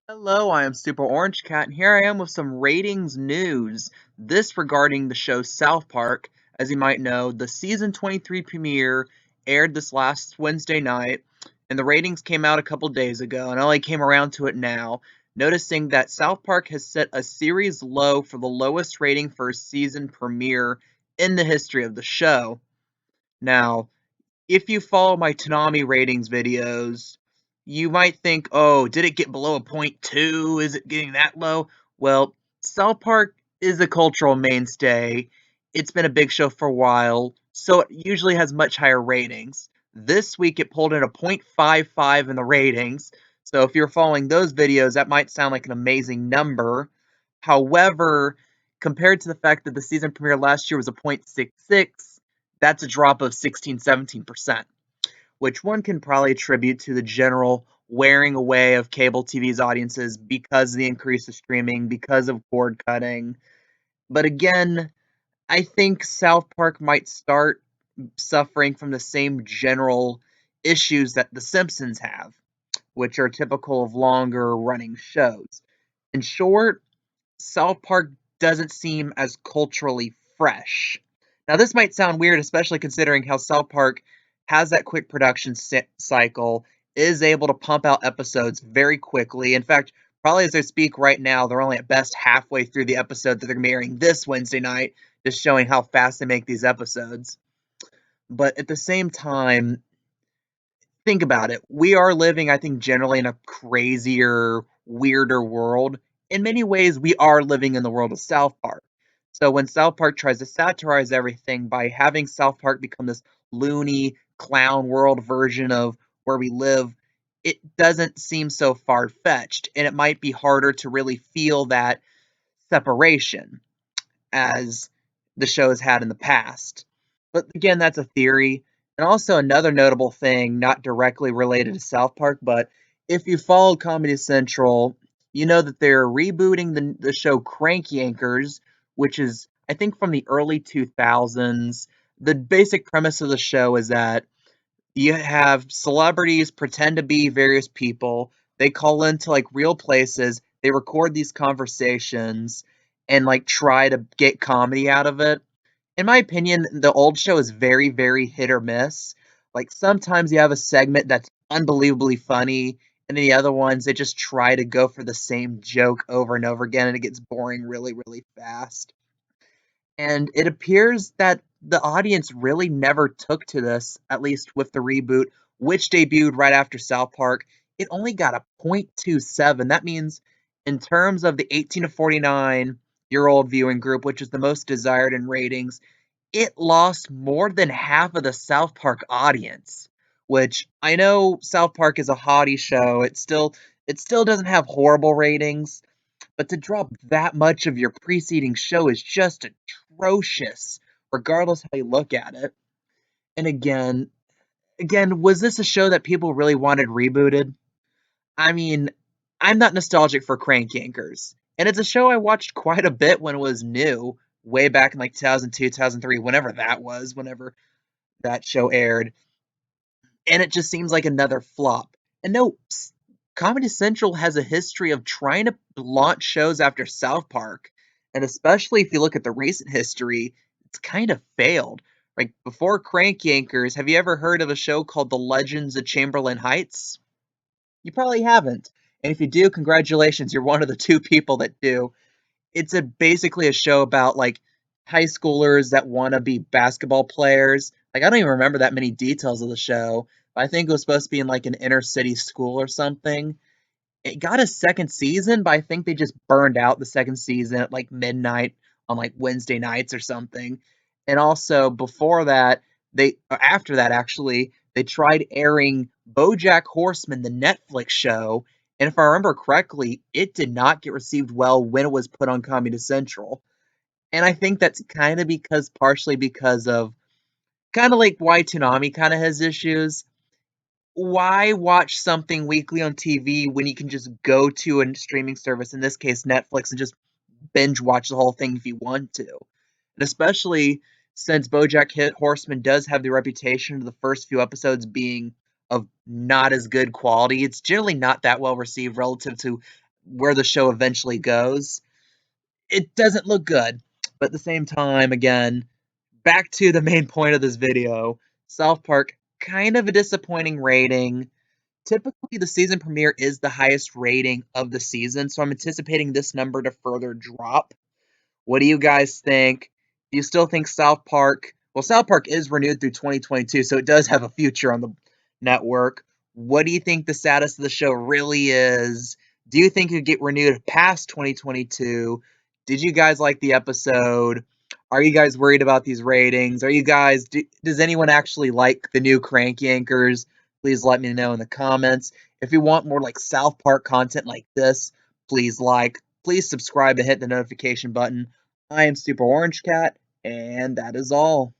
Hello, I am Super Orange Cat, and here I am with some ratings news. This regarding the show South Park. As you might know, the season 23 premiere aired this last Wednesday night, and the ratings came out a couple days ago, and I only came around to it now, noticing that South Park has set a series low for the lowest rating for a season premiere in the history of the show. Now, if you follow my Toonami ratings videos, you might think, oh, did it get below a point 2? Is it getting that low? Well, South Park is a cultural mainstay. It's been a big show for a while, so it usually has much higher ratings. This week it pulled in a 0.55 in the ratings, so if you're following those videos, that might sound like an amazing number. However, compared to the fact that the season premiere last year was a 0.66, that's a drop of 16-17%, which one can probably attribute to the general wearing away of cable TV's audiences because of the increase of streaming, because of cord cutting. But again, I think South Park might start suffering from the same general issues that The Simpsons have, which are typical of longer running shows. In short, South Park doesn't seem as culturally fresh. Now, this might sound weird, especially considering how South Park has that quick production cycle, is able to pump out episodes very quickly. In fact, probably as I speak right now, they're only at best halfway through the episode that they're going to be airing this Wednesday night, just showing how fast they make these episodes. But at the same time, think about it. We are living, I think, generally in a crazier, weirder world. In many ways, we are living in the world of South Park. So when South Park tries to satirize everything by having South Park become this loony clown world version of where we live, it doesn't seem so far fetched, and it might be harder to really feel that separation as the show has had in the past. But again, that's a theory. And also another notable thing, not directly related to South Park, but if you followed Comedy Central, you know that they're rebooting the show Crank Yankers, which is, I think, from the early 2000s. The basic premise of the show is that you have celebrities pretend to be various people. They call into like real places. They record these conversations and like try to get comedy out of it. In my opinion, the old show is very, very hit or miss. Like sometimes you have a segment that's unbelievably funny, and then the other ones they just try to go for the same joke over and over again, and it gets boring really, really fast. And it appears that the audience really never took to this, at least with the reboot, which debuted right after South Park. It only got a 0.27. That means, in terms of the 18 to 49-year-old viewing group, which is the most desired in ratings, it lost more than half of the South Park audience. Which I know South Park is a haughty show. It still doesn't have horrible ratings, but to drop that much of your preceding show is just atrocious, regardless how you look at it. And again, was this a show that people really wanted rebooted? I mean, I'm not nostalgic for Crank Yankers, and it's a show I watched quite a bit when it was new, way back in like 2002, 2003, whenever that was, whenever that show aired, and it just seems like another flop. And no, Comedy Central has a history of trying to launch shows after South Park, and especially if you look at the recent history, it's kind of failed. Like before Crank Yankers, have you ever heard of a show called The Legends of Chamberlain Heights? You probably haven't. And if you do, congratulations, you're one of the two people that do. It's basically a show about like high schoolers that want to be basketball players. Like I don't even remember that many details of the show. But I think it was supposed to be in like an inner city school or something. It got a second season, but I think they just burned out the second season at like midnight on like Wednesday nights or something. And also before that, after that actually, they tried airing BoJack Horseman, the Netflix show, and if I remember correctly, it did not get received well when it was put on Comedy Central. And I think that's kind of partially because of kind of like why Toonami kind of has issues. Why watch something weekly on TV when you can just go to a streaming service, in this case Netflix, and just binge watch the whole thing if you want to? And especially since Horseman does have the reputation of the first few episodes being of not as good quality, it's generally not that well received relative to where the show eventually goes, it doesn't look good. But at the same time, again, back to the main point of this video, South Park, kind of a disappointing rating. Typically, the season premiere is the highest rating of the season, so I'm anticipating this number to further drop. What do you guys think? Do you still think South Park? Well, South Park is renewed through 2022, so it does have a future on the network. What do you think the status of the show really is? Do you think it could get renewed past 2022? Did you guys like the episode? Are you guys worried about these ratings? Are you guys, does anyone actually like the new Crank Yankers? Please let me know in the comments. If you want more like South Park content like this, please subscribe and hit the notification button. I am Super Orange Cat, and that is all.